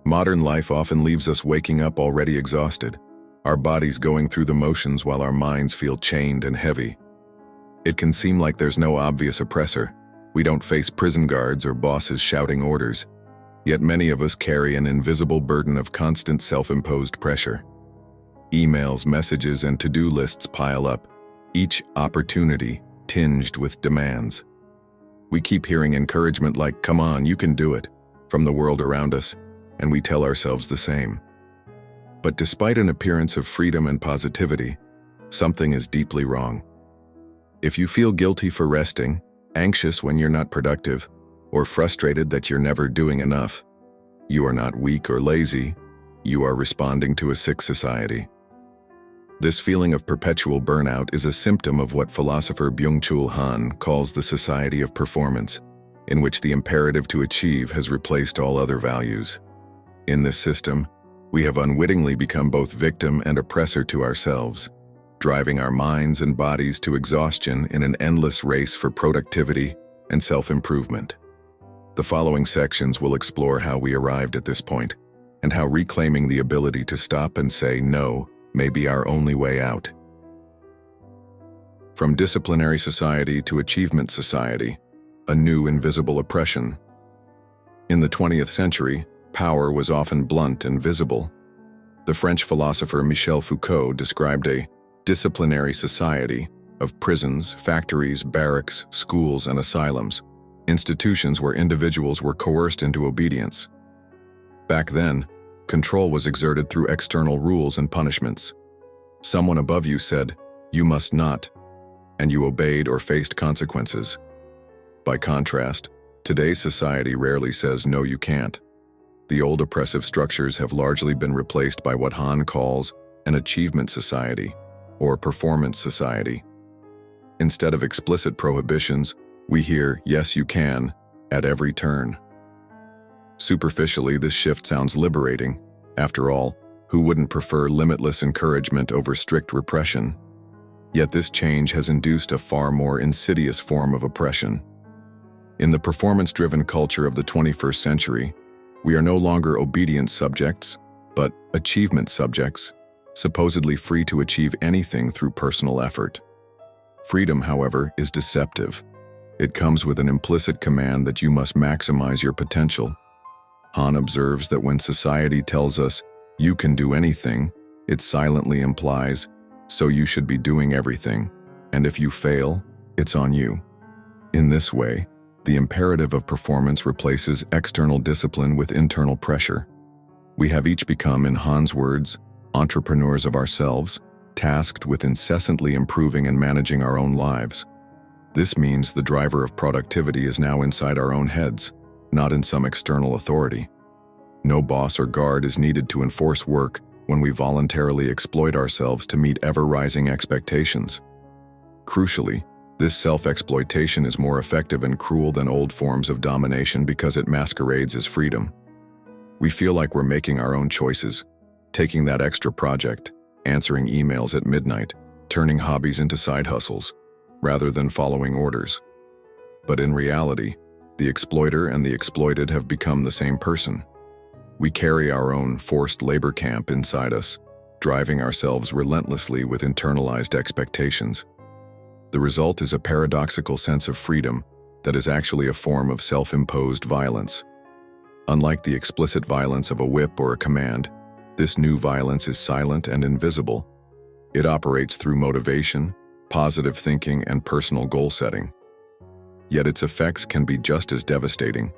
Modern life often leaves us waking up already exhausted, our bodies going through the motions while our minds feel chained and heavy. It can seem like there's no obvious oppressor. We don't face prison guards or bosses shouting orders. Yet many of us carry an invisible burden of constant self-imposed pressure. Emails, messages, and to-do lists pile up, each opportunity tinged with demands. We keep hearing encouragement like, "Come on, you can do it," from the world around us, and we tell ourselves the same. But despite an appearance of freedom and positivity, something is deeply wrong. If you feel guilty for resting, anxious when you're not productive, or frustrated that you're never doing enough, you are not weak or lazy, you are responding to a sick society. This feeling of perpetual burnout is a symptom of what philosopher Byung-Chul Han calls the society of performance, in which the imperative to achieve has replaced all other values. In this system, we have unwittingly become both victim and oppressor to ourselves, driving our minds and bodies to exhaustion in an endless race for productivity and self-improvement. The following sections will explore how we arrived at this point, and how reclaiming the ability to stop and say no may be our only way out. From disciplinary society to achievement society, a new invisible oppression. In the 20th century, power was often blunt and visible. The French philosopher Michel Foucault described a disciplinary society of prisons, factories, barracks, schools, and asylums, institutions where individuals were coerced into obedience. Back then, control was exerted through external rules and punishments. Someone above you said, "You must not," and you obeyed or faced consequences. By contrast, today's society rarely says, "No, you can't." The old oppressive structures have largely been replaced by what Han calls an achievement society, or performance society. Instead of explicit prohibitions, we hear, "Yes, you can," at every turn. Superficially, this shift sounds liberating. After all, who wouldn't prefer limitless encouragement over strict repression? Yet this change has induced a far more insidious form of oppression. In the performance-driven culture of the 21st century, we are no longer obedience subjects, but achievement subjects, supposedly free to achieve anything through personal effort. Freedom, however, is deceptive. It comes with an implicit command that you must maximize your potential. Han observes that when society tells us, "You can do anything," it silently implies, "So you should be doing everything, and if you fail, it's on you." In this way, the imperative of performance replaces external discipline with internal pressure. We have each become, in Han's words, entrepreneurs of ourselves, tasked with incessantly improving and managing our own lives. This means the driver of productivity is now inside our own heads, not in some external authority. No boss or guard is needed to enforce work when we voluntarily exploit ourselves to meet ever-rising expectations. Crucially, this self-exploitation is more effective and cruel than old forms of domination because it masquerades as freedom. We feel like we're making our own choices, taking that extra project, answering emails at midnight, turning hobbies into side hustles, rather than following orders. But in reality, the exploiter and the exploited have become the same person. We carry our own forced labor camp inside us, driving ourselves relentlessly with internalized expectations. The result is a paradoxical sense of freedom that is actually a form of self-imposed violence. Unlike the explicit violence of a whip or a command, this new violence is silent and invisible. It operates through motivation, positive thinking, and personal goal setting. Yet its effects can be just as devastating,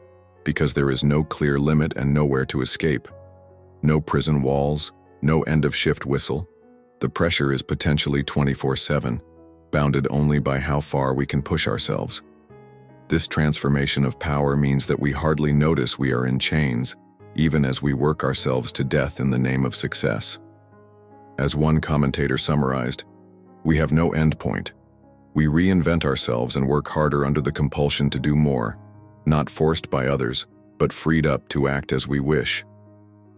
because there is no clear limit and nowhere to escape. No prison walls, no end-of-shift whistle. The pressure is potentially 24/7, bounded only by how far we can push ourselves. This transformation of power means that we hardly notice we are in chains, even as we work ourselves to death in the name of success. As one commentator summarized, we have no end point. We reinvent ourselves and work harder under the compulsion to do more, not forced by others, but freed up to act as we wish.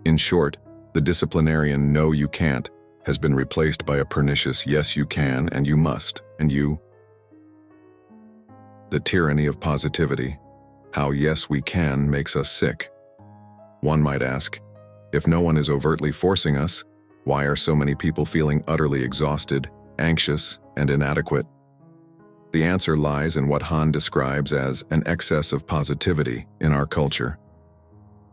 In short, the disciplinarian "no, you can't" has been replaced by a pernicious "yes, you can, and you must, and you." The tyranny of positivity. How "yes, we can" makes us sick. One might ask, If no one is overtly forcing us, why are so many people feeling utterly exhausted, anxious, and inadequate? The answer lies in what Han describes as an excess of positivity in our culture.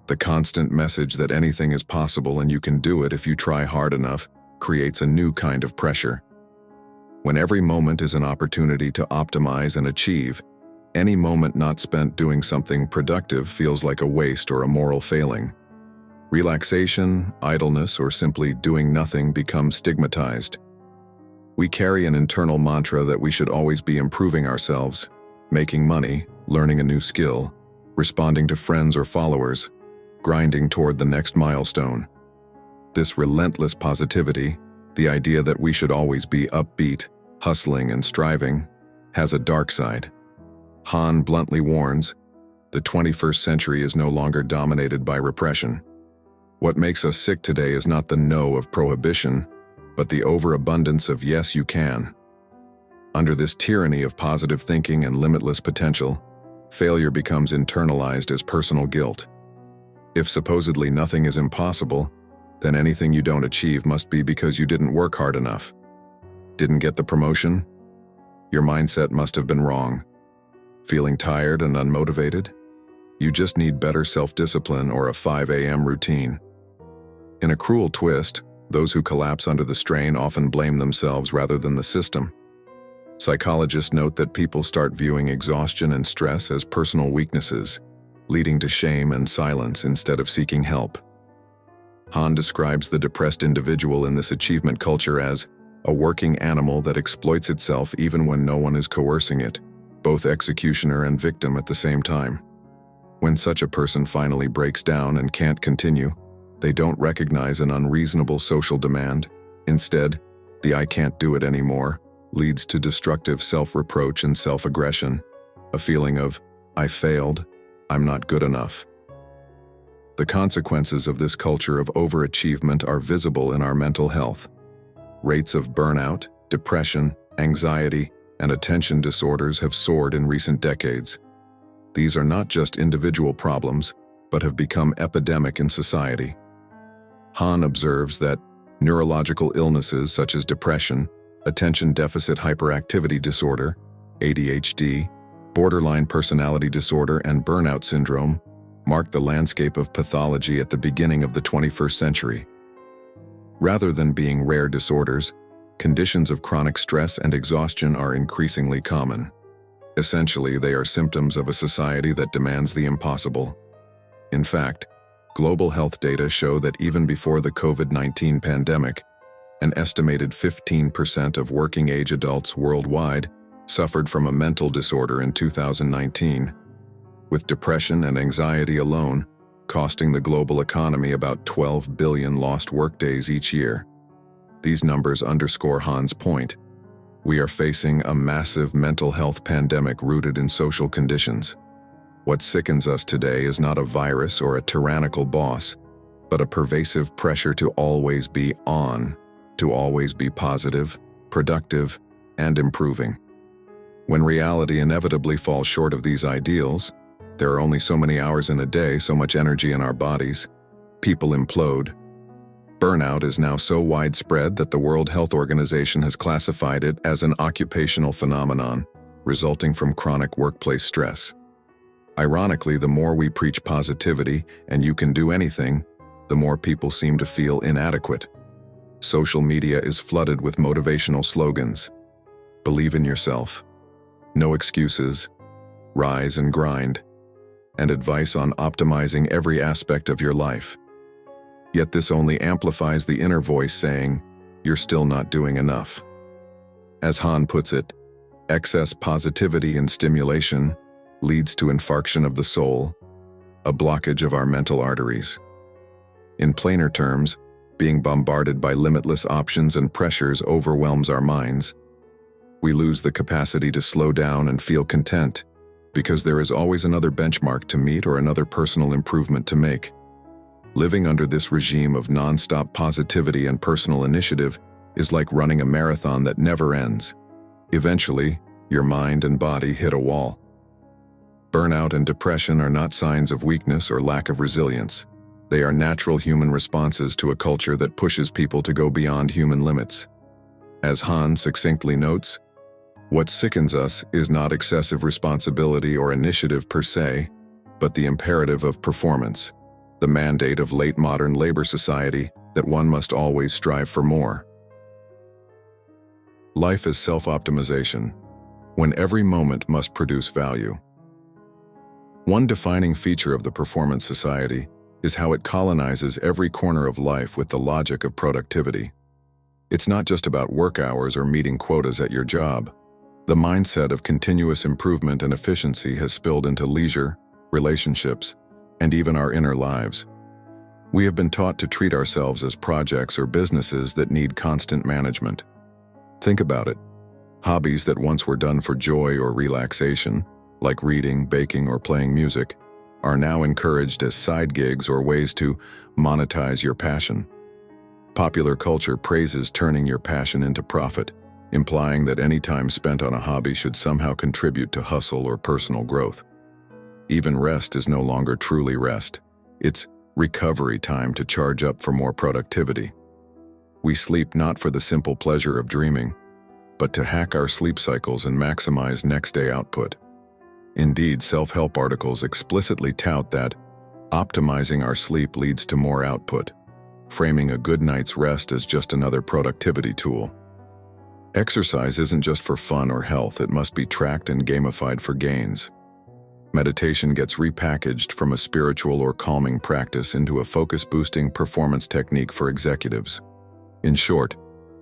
The constant message that anything is possible and you can do it if you try hard enough creates a new kind of pressure. When every moment is an opportunity to optimize and achieve, any moment not spent doing something productive feels like a waste or a moral failing. Relaxation, idleness, or simply doing nothing becomes stigmatized. We carry an internal mantra that we should always be improving ourselves, making money, learning a new skill, responding to friends or followers, grinding toward the next milestone. This relentless positivity, the idea that we should always be upbeat, hustling and striving, has a dark side. Han bluntly warns, the 21st century is no longer dominated by repression. What makes us sick today is not the no of prohibition, but the overabundance of yes you can. Under this tyranny of positive thinking and limitless potential, failure becomes internalized as personal guilt. If supposedly nothing is impossible, then anything you don't achieve must be because you didn't work hard enough. Didn't get the promotion? Your mindset must have been wrong. Feeling tired and unmotivated? You just need better self-discipline or a 5 a.m. routine. In a cruel twist, those who collapse under the strain often blame themselves rather than the system. Psychologists note that people start viewing exhaustion and stress as personal weaknesses, leading to shame and silence instead of seeking help. Han describes the depressed individual in this achievement culture as a working animal that exploits itself even when no one is coercing it, both executioner and victim at the same time. When such a person finally breaks down and can't continue, they don't recognize an unreasonable social demand. Instead, the "I can't do it anymore" leads to destructive self-reproach and self-aggression, a feeling of, "I failed, I'm not good enough." The consequences of this culture of overachievement are visible in our mental health. Rates of burnout, depression, anxiety, and attention disorders have soared in recent decades. These are not just individual problems, but have become epidemic in society. Han observes that neurological illnesses such as depression, attention deficit hyperactivity disorder, ADHD, borderline personality disorder, and burnout syndrome mark the landscape of pathology at the beginning of the 21st century. Rather than being rare disorders, conditions of chronic stress and exhaustion are increasingly common. Essentially, they are symptoms of a society that demands the impossible. In fact, global health data show that even before the COVID-19 pandemic, an estimated 15% of working-age adults worldwide suffered from a mental disorder in 2019, with depression and anxiety alone costing the global economy about 12 billion lost workdays each year. These numbers underscore Han's point. We are facing a massive mental health pandemic rooted in social conditions. What sickens us today is not a virus or a tyrannical boss, but a pervasive pressure to always be on, to always be positive, productive, and improving. When reality inevitably falls short of these ideals, there are only so many hours in a day, so much energy in our bodies. People implode. Burnout is now so widespread that the World Health Organization has classified it as an occupational phenomenon, resulting from chronic workplace stress. Ironically, the more we preach positivity and you can do anything, the more people seem to feel inadequate. Social media is flooded with motivational slogans. Believe in yourself. No excuses. Rise and grind. And advice on optimizing every aspect of your life. Yet this only amplifies the inner voice saying, "You're still not doing enough." As Han puts it, excess positivity and stimulation leads to infarction of the soul, a blockage of our mental arteries. In plainer terms, being bombarded by limitless options and pressures overwhelms our minds. We lose the capacity to slow down and feel content, because there is always another benchmark to meet or another personal improvement to make. Living under this regime of non-stop positivity and personal initiative is like running a marathon that never ends. Eventually, your mind and body hit a wall. Burnout and depression are not signs of weakness or lack of resilience. They are natural human responses to a culture that pushes people to go beyond human limits. As Han succinctly notes, what sickens us is not excessive responsibility or initiative per se, but the imperative of performance, the mandate of late modern labor society that one must always strive for more. Life is self-optimization, when every moment must produce value. One defining feature of the performance society is how it colonizes every corner of life with the logic of productivity. It's not just about work hours or meeting quotas at your job. The mindset of continuous improvement and efficiency has spilled into leisure, relationships, and even our inner lives. We have been taught to treat ourselves as projects or businesses that need constant management. Think about it. Hobbies that once were done for joy or relaxation, like reading, baking, or playing music, are now encouraged as side gigs or ways to monetize your passion. Popular culture praises turning your passion into profit, implying that any time spent on a hobby should somehow contribute to hustle or personal growth. Even rest is no longer truly rest. It's recovery time to charge up for more productivity. We sleep not for the simple pleasure of dreaming, but to hack our sleep cycles and maximize next-day output. Indeed, self-help articles explicitly tout that optimizing our sleep leads to more output, framing a good night's rest as just another productivity tool. Exercise isn't just for fun or health, it must be tracked and gamified for gains. Meditation gets repackaged from a spiritual or calming practice into a focus-boosting performance technique for executives. In short,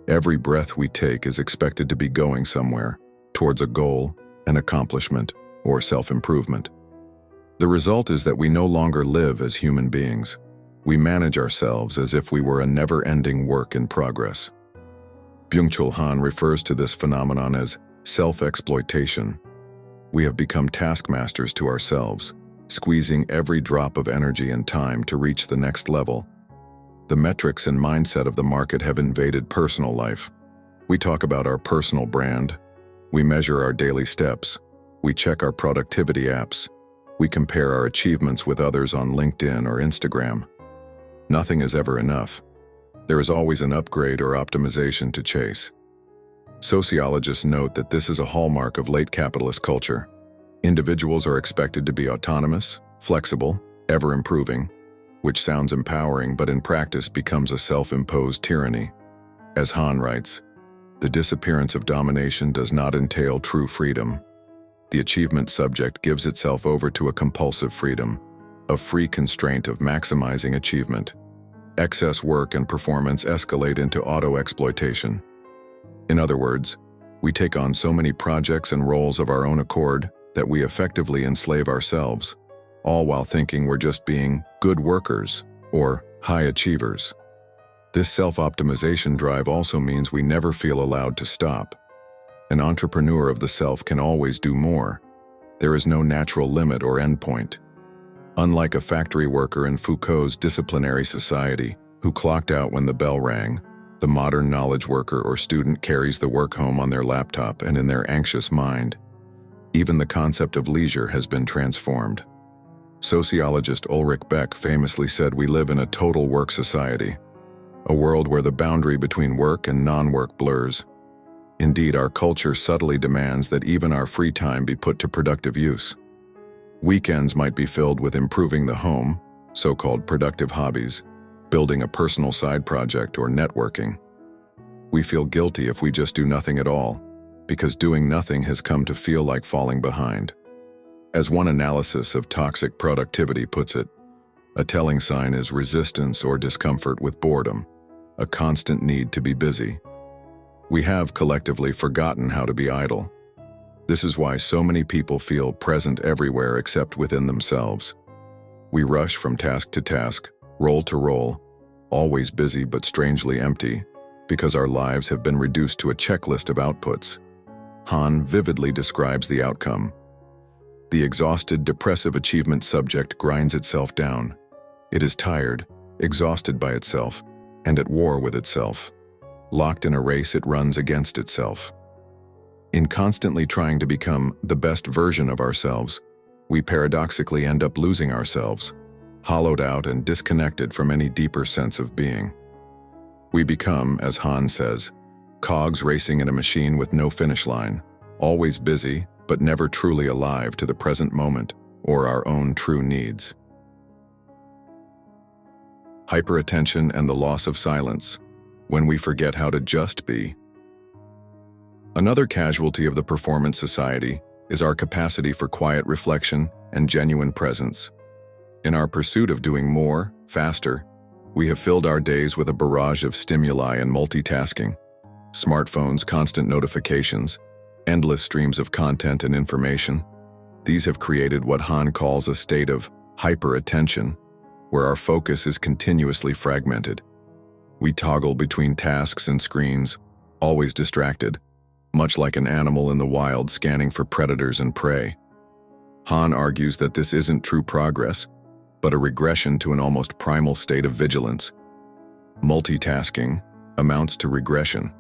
every breath we take is expected to be going somewhere, towards a goal, an accomplishment, or self-improvement. The result is that we no longer live as human beings. We manage ourselves as if we were a never-ending work in progress. Byung-Chul Han refers to this phenomenon as self-exploitation. We have become taskmasters to ourselves, squeezing every drop of energy and time to reach the next level. The metrics and mindset of the market have invaded personal life. We talk about our personal brand. We measure our daily steps. We check our productivity apps. We compare our achievements with others on LinkedIn or Instagram. Nothing is ever enough. There is always an upgrade or optimization to chase. Sociologists note that this is a hallmark of late capitalist culture. Individuals are expected to be autonomous, flexible, ever-improving, which sounds empowering but in practice becomes a self-imposed tyranny. As Han writes, the disappearance of domination does not entail true freedom. The achievement subject gives itself over to a compulsive freedom, a free constraint of maximizing achievement. Excess work and performance escalate into auto-exploitation. In other words, we take on so many projects and roles of our own accord that we effectively enslave ourselves, all while thinking we're just being good workers or high achievers. This self-optimization drive also means we never feel allowed to stop. An entrepreneur of the self can always do more. There is no natural limit or endpoint. Unlike a factory worker in Foucault's Disciplinary society, who clocked out when the bell rang, the modern knowledge worker or student carries the work home on their laptop and in their anxious mind. Even the concept of leisure has been transformed. Sociologist Ulrich Beck famously said we live in a total work society, a world where the boundary between work and non-work blurs. Indeed, our culture subtly demands that even our free time be put to productive use. Weekends might be filled with improving the home, so-called productive hobbies, building a personal side project, or networking. We feel guilty if we just do nothing at all, because doing nothing has come to feel like falling behind. As one analysis of toxic productivity puts it, a telling sign is resistance or discomfort with boredom, a constant need to be busy. We have collectively forgotten how to be idle. This is why so many people feel present everywhere except within themselves. We rush from task to task, role to role, always busy but strangely empty, because our lives have been reduced to a checklist of outputs. Han vividly describes the outcome. The exhausted, depressive achievement subject grinds itself down. It is tired, exhausted by itself, and at war with itself. Locked in a race it runs against itself. In constantly trying to become the best version of ourselves, we paradoxically end up losing ourselves. hollowed out and disconnected from any deeper sense of being. We become, as Han says, cogs racing in a machine with no finish line, always busy but never truly alive to the present moment or our own true needs. Hyperattention and the loss of silence, when we forget how to just be. Another casualty of the performance society is our capacity for quiet reflection and genuine presence. In our pursuit of doing more, faster, we have filled our days with a barrage of stimuli and multitasking. Smartphones, constant notifications, endless streams of content and information. These have created what Han calls a state of hyperattention, where our focus is continuously fragmented. We toggle between tasks and screens, always distracted, much like an animal in the wild scanning for predators and prey. Han argues that this isn't true progress, but a regression to an almost primal state of vigilance. Multitasking amounts to regression.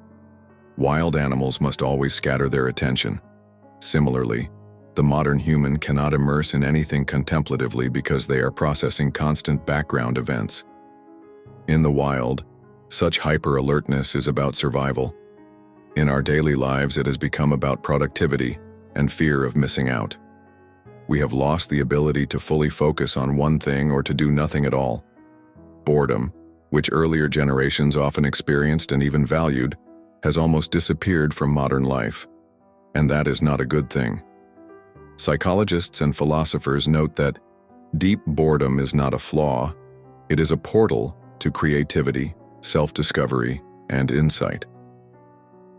Wild animals must always scatter their attention. Similarly, the modern human cannot immerse in anything contemplatively because they are processing constant background events. In the wild, such hyper-alertness is about survival. In our daily lives, it has become about productivity and fear of missing out. We have lost the ability to fully focus on one thing or to do nothing at all. Boredom, which earlier generations often experienced and even valued, has almost disappeared from modern life. And that is not a good thing. Psychologists and philosophers note that deep boredom is not a flaw, it is a portal to creativity, self-discovery, and insight.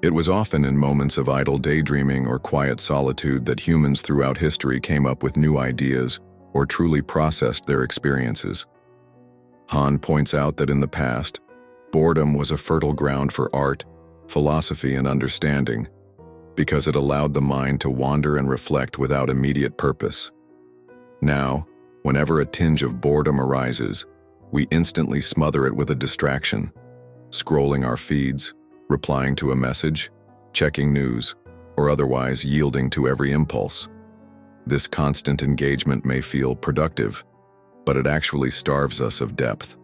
It was often in moments of idle daydreaming or quiet solitude that humans throughout history came up with new ideas or truly processed their experiences. Han points out that in the past, boredom was a fertile ground for art, philosophy, and understanding, because it allowed the mind to wander and reflect without immediate purpose. Now, whenever a tinge of boredom arises, we instantly smother it with a distraction, scrolling our feeds, replying to a message, checking news, or otherwise yielding to every impulse. This constant engagement may feel productive, but it actually starves us of depth.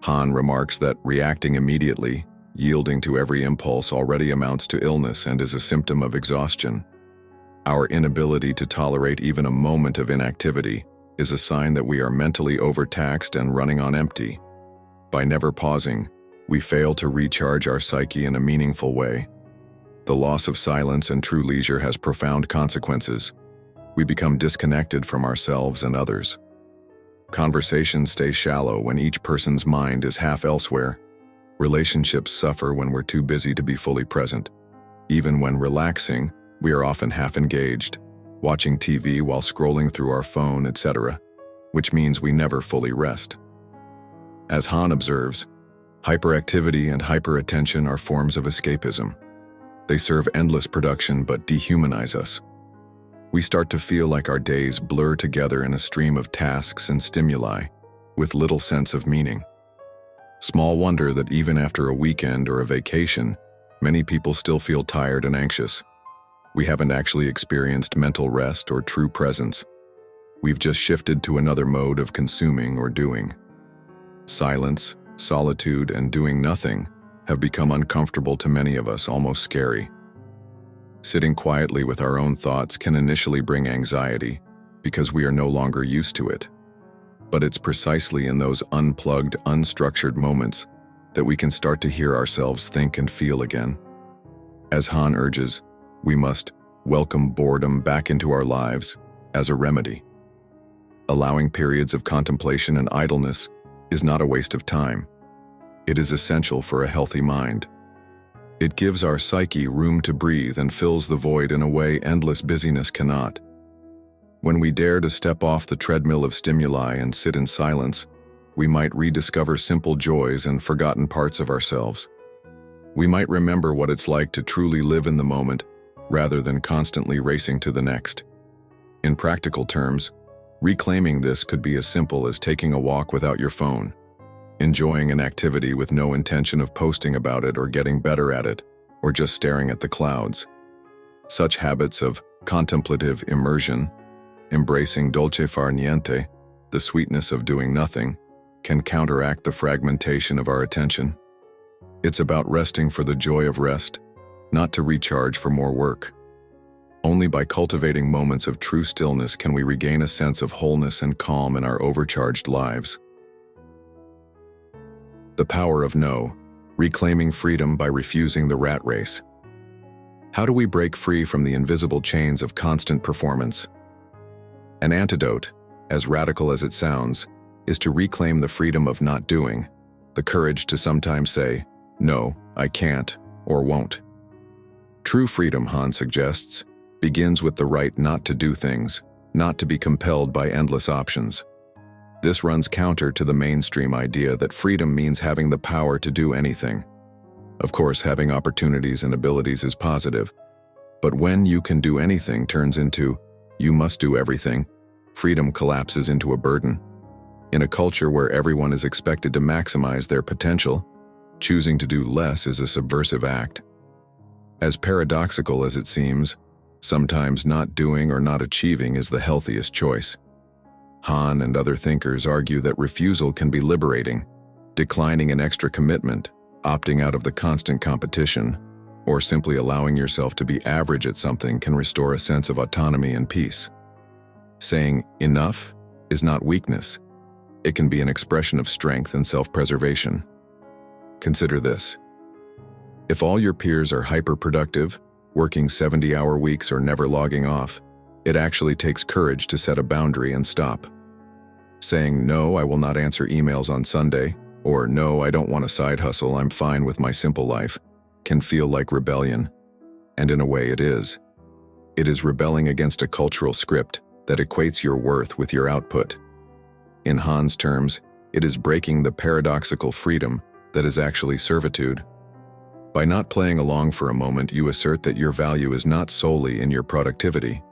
Han remarks that reacting immediately, yielding to every impulse already amounts to illness and is a symptom of exhaustion. Our inability to tolerate even a moment of inactivity is a sign that we are mentally overtaxed and running on empty. By never pausing, we fail to recharge our psyche in a meaningful way. The loss of silence and true leisure has profound consequences. We become disconnected from ourselves and others. Conversations stay shallow when each person's mind is half elsewhere. Relationships suffer when we're too busy to be fully present. Even when relaxing, we are often half engaged, watching TV while scrolling through our phone, etc., which means we never fully rest. As Han observes, hyperactivity and hyperattention are forms of escapism. They serve endless production but dehumanize us. We start to feel like our days blur together in a stream of tasks and stimuli, with little sense of meaning. Small wonder that even after a weekend or a vacation, many people still feel tired and anxious. We haven't actually experienced mental rest or true presence. We've just shifted to another mode of consuming or doing. Silence, solitude, and doing nothing have become uncomfortable to many of us, almost scary. Sitting quietly with our own thoughts can initially bring anxiety because we are no longer used to it. But it's precisely in those unplugged, unstructured moments that we can start to hear ourselves think and feel again. As Han urges, we must welcome boredom back into our lives as a remedy. Allowing periods of contemplation and idleness is not a waste of time. It is essential for a healthy mind. It gives our psyche room to breathe and fills the void in a way endless busyness cannot. When we dare to step off the treadmill of stimuli and sit in silence, we might rediscover simple joys and forgotten parts of ourselves. We might remember what it's like to truly live in the moment, rather than constantly racing to the next. In practical terms, reclaiming this could be as simple as taking a walk without your phone, enjoying an activity with no intention of posting about it or getting better at it, or just staring at the clouds. Such habits of contemplative immersion, embracing dolce far niente, the sweetness of doing nothing, can counteract the fragmentation of our attention. It's about resting for the joy of rest, not to recharge for more work. Only by cultivating moments of true stillness can we regain a sense of wholeness and calm in our overcharged lives. The power of no, reclaiming freedom by refusing the rat race. How do we break free from the invisible chains of constant performance? An antidote, as radical as it sounds, is to reclaim the freedom of not doing, the courage to sometimes say, "No, I can't," or "won't." True freedom, Han suggests, begins with the right not to do things, not to be compelled by endless options. This runs counter to the mainstream idea that freedom means having the power to do anything. Of course, having opportunities and abilities is positive, but when "you can do anything" turns into "you must do everything," freedom collapses into a burden. In a culture where everyone is expected to maximize their potential, choosing to do less is a subversive act. As paradoxical as it seems, sometimes not doing or not achieving is the healthiest choice. Han and other thinkers argue that refusal can be liberating. Declining an extra commitment, opting out of the constant competition, or simply allowing yourself to be average at something can restore a sense of autonomy and peace. Saying enough is not weakness. It can be an expression of strength and self-preservation. Consider this. If all your peers are hyper-productive, working 70-hour weeks or never logging off, it actually takes courage to set a boundary and stop. Saying, "No, I will not answer emails on Sunday," or "No, I don't want a side hustle, I'm fine with my simple life," can feel like rebellion. And in a way it is. It is rebelling against a cultural script that equates your worth with your output. In Han's terms, it is breaking the paradoxical freedom that is actually servitude. By not playing along for a moment, you assert that your value is not solely in your productivity.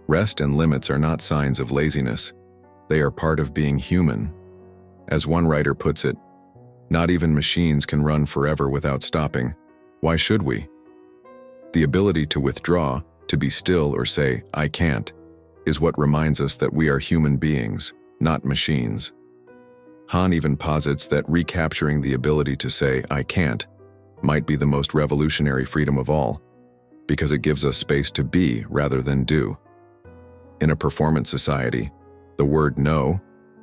Rest and limits are not signs of laziness. They are part of being human. As one writer puts it, not even machines can run forever without stopping. Why should we? The ability to withdraw, to be still or say, "I can't," is what reminds us that we are human beings, not machines. Han even posits that recapturing the ability to say, "I can't," might be the most revolutionary freedom of all, because it gives us space to be rather than do. In a performance society, the word no,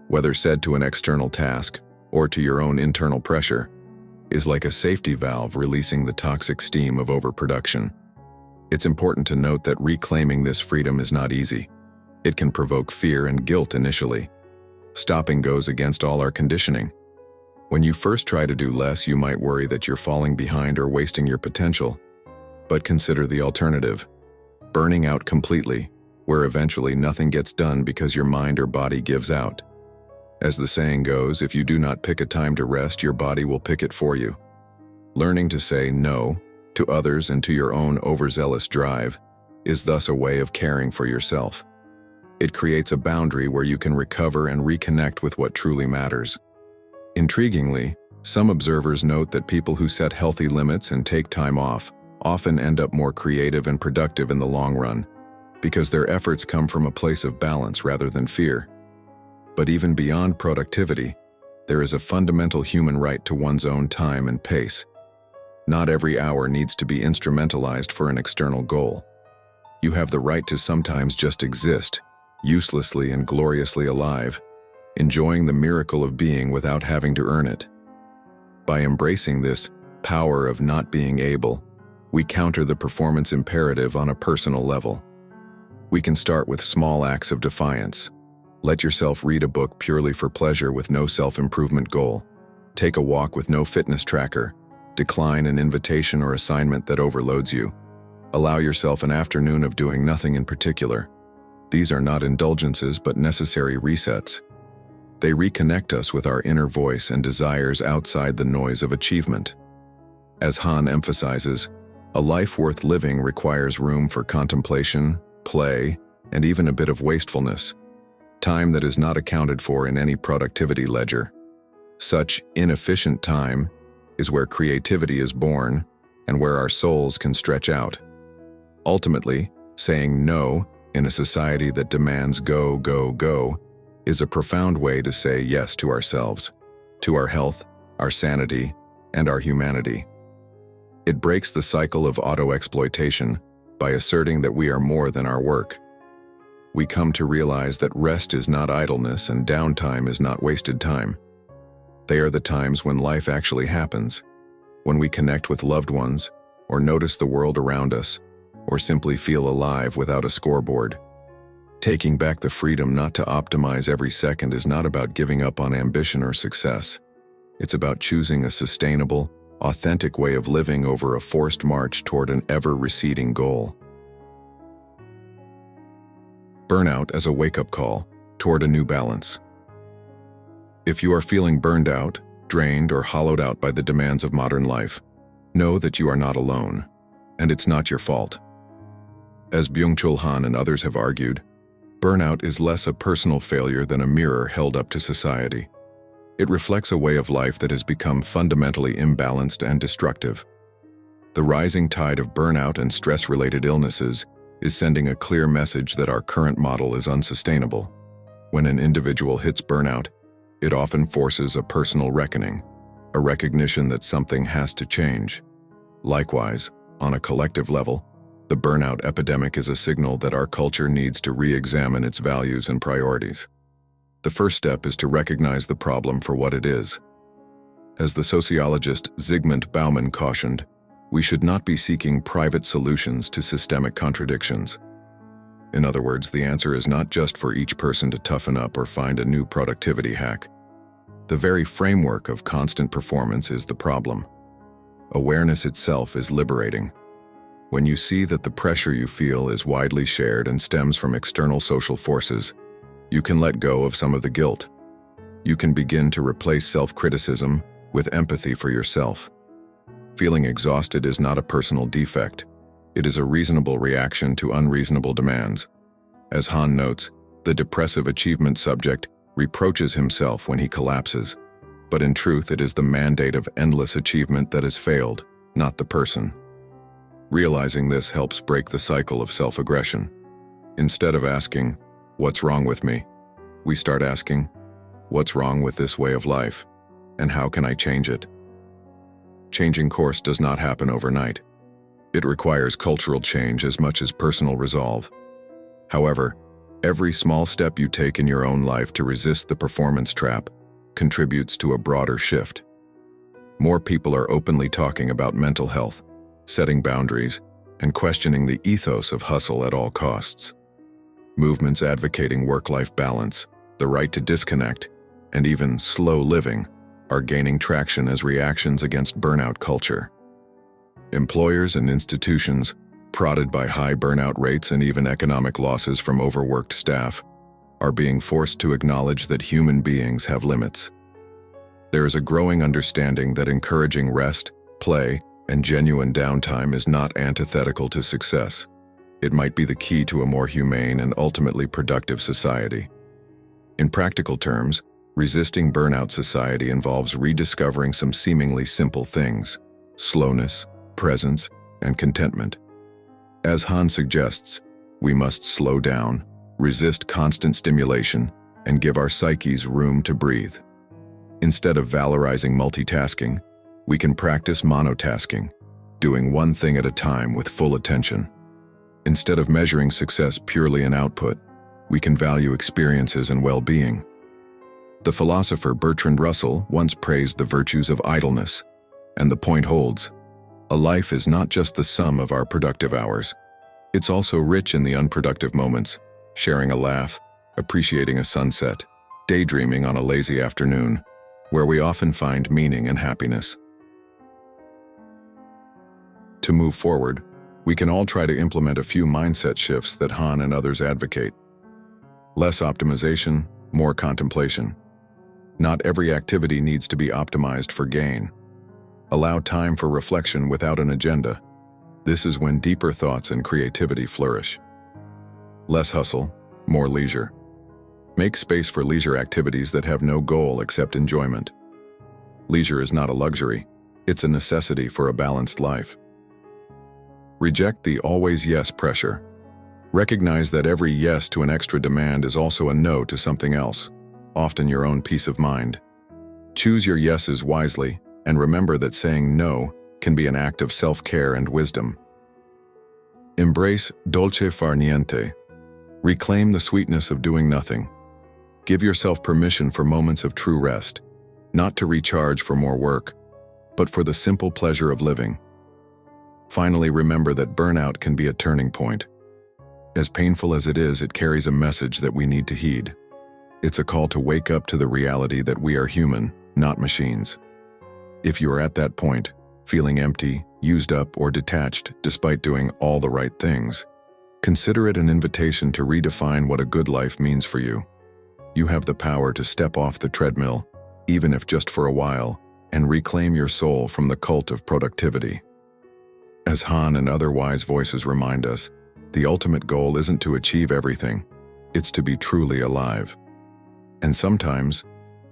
whether said to an external task or to your own internal pressure, is like a safety valve releasing the toxic steam of overproduction. It's important to note that reclaiming this freedom is not easy. It can provoke fear and guilt initially. Stopping goes against all our conditioning. When you first try to do less, you might worry that you're falling behind or wasting your potential. But consider the alternative: burning out completely, where eventually nothing gets done because your mind or body gives out. As the saying goes, if you do not pick a time to rest, your body will pick it for you. Learning to say no to others and to your own overzealous drive is thus a way of caring for yourself. It creates a boundary where you can recover and reconnect with what truly matters. Intriguingly, some observers note that people who set healthy limits and take time off often end up more creative and productive in the long run, because their efforts come from a place of balance rather than fear. But even beyond productivity, there is a fundamental human right to one's own time and pace. Not every hour needs to be instrumentalized for an external goal. You have the right to sometimes just exist, uselessly and gloriously alive, enjoying the miracle of being without having to earn it. By embracing this power of not being able, we counter the performance imperative on a personal level. We can start with small acts of defiance. Let yourself read a book purely for pleasure with no self-improvement goal. Take a walk with no fitness tracker. Decline an invitation or assignment that overloads you. Allow yourself an afternoon of doing nothing in particular. These are not indulgences but necessary resets. They reconnect us with our inner voice and desires outside the noise of achievement. As Han emphasizes, a life worth living requires room for contemplation, play, and even a bit of wastefulness, time that is not accounted for in any productivity ledger. Such inefficient time is where creativity is born and where our souls can stretch out. Ultimately, saying no in a society that demands go, go, go is a profound way to say yes to ourselves, to our health, our sanity, and our humanity. It breaks the cycle of auto-exploitation by asserting that we are more than our work. We come to realize that rest is not idleness and downtime is not wasted time. They are the times when life actually happens, when we connect with loved ones, or notice the world around us, or simply feel alive without a scoreboard. Taking back the freedom not to optimize every second is not about giving up on ambition or success. It's about choosing a sustainable, authentic way of living over a forced march toward an ever-receding goal. Burnout as a wake-up call toward a new balance. If you are feeling burned out, drained, or hollowed out by the demands of modern life, know that you are not alone, and it's not your fault. As Byung-Chul Han and others have argued, burnout is less a personal failure than a mirror held up to society. It reflects a way of life that has become fundamentally imbalanced and destructive. The rising tide of burnout and stress-related illnesses is sending a clear message that our current model is unsustainable. When an individual hits burnout, it often forces a personal reckoning, a recognition that something has to change. Likewise, on a collective level, the burnout epidemic is a signal that our culture needs to re-examine its values and priorities. The first step is to recognize the problem for what it is. As the sociologist Zygmunt Bauman cautioned, we should not be seeking private solutions to systemic contradictions. In other words, the answer is not just for each person to toughen up or find a new productivity hack. The very framework of constant performance is the problem. Awareness itself is liberating. When you see that the pressure you feel is widely shared and stems from external social forces, you can let go of some of the guilt. You can begin to replace self-criticism with empathy for yourself. Feeling exhausted is not a personal defect. It is a reasonable reaction to unreasonable demands. As Han notes, the depressive achievement subject reproaches himself when he collapses, but in truth it is the mandate of endless achievement that has failed, not the person. Realizing this helps break the cycle of self-aggression. Instead of asking, "What's wrong with me?" we start asking, "What's wrong with this way of life, and how can I change it?" Changing course does not happen overnight. It requires cultural change as much as personal resolve. However, every small step you take in your own life to resist the performance trap contributes to a broader shift. More people are openly talking about mental health, setting boundaries, and questioning the ethos of hustle at all costs. Movements advocating work-life balance, the right to disconnect, and even slow living are gaining traction as reactions against burnout culture. Employers and institutions, prodded by high burnout rates and even economic losses from overworked staff, are being forced to acknowledge that human beings have limits. There is a growing understanding that encouraging rest, play, and genuine downtime is not antithetical to success. It might be the key to a more humane and ultimately productive society. In practical terms, resisting burnout society involves rediscovering some seemingly simple things: slowness, presence, and contentment. As Han suggests, we must slow down, resist constant stimulation, and give our psyches room to breathe. Instead of valorizing multitasking, we can practice monotasking, doing one thing at a time with full attention. Instead of measuring success purely in output, we can value experiences and well-being. The philosopher Bertrand Russell once praised the virtues of idleness, and the point holds. A life is not just the sum of our productive hours. It's also rich in the unproductive moments, sharing a laugh, appreciating a sunset, daydreaming on a lazy afternoon, where we often find meaning and happiness. To move forward, we can all try to implement a few mindset shifts that Han and others advocate. Less optimization, more contemplation. Not every activity needs to be optimized for gain. Allow time for reflection without an agenda. This is when deeper thoughts and creativity flourish. Less hustle, more leisure. Make space for leisure activities that have no goal except enjoyment. Leisure is not a luxury, it's a necessity for a balanced life. Reject the always yes pressure. Recognize that every yes to an extra demand is also a no to something else. often your own peace of mind. Choose your yeses wisely, and remember that saying no can be an act of self-care and wisdom. Embrace dolce far niente. Reclaim the sweetness of doing nothing. Give yourself permission for moments of true rest, not to recharge for more work, but for the simple pleasure of living. Finally, remember that burnout can be a turning point. As painful as it is, it carries a message that we need to heed. It's a call to wake up to the reality that we are human, not machines. If you are at that point, feeling empty, used up, or detached despite doing all the right things, consider it an invitation to redefine what a good life means for you. You have the power to step off the treadmill, even if just for a while, and reclaim your soul from the cult of productivity. As Han and other wise voices remind us, the ultimate goal isn't to achieve everything, it's to be truly alive. And sometimes,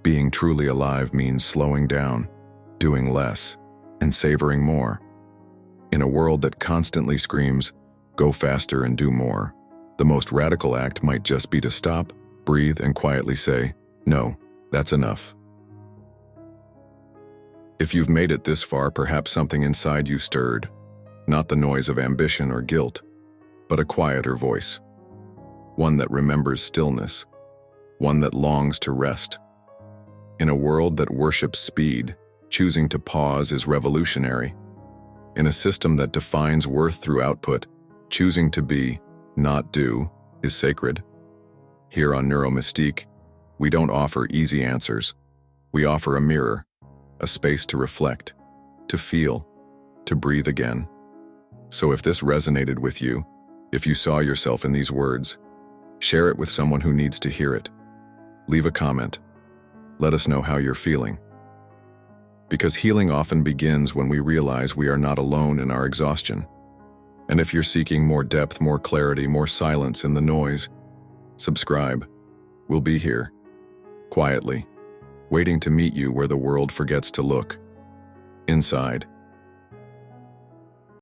being truly alive means slowing down, doing less, and savoring more. In a world that constantly screams, "Go faster and do more," the most radical act might just be to stop, breathe, and quietly say, "No, that's enough." If you've made it this far, perhaps something inside you stirred, not the noise of ambition or guilt, but a quieter voice. One that remembers stillness, one that longs to rest. In a world that worships speed, choosing to pause is revolutionary. In a system that defines worth through output, choosing to be, not do, is sacred. Here on Neuromystique, we don't offer easy answers. We offer a mirror, a space to reflect, to feel, to breathe again. So if this resonated with you, if you saw yourself in these words, share it with someone who needs to hear it. Leave a comment. Let us know how you're feeling. Because healing often begins when we realize we are not alone in our exhaustion. And if you're seeking more depth, more clarity, more silence in the noise, subscribe. We'll be here, quietly, waiting to meet you where the world forgets to look. Inside.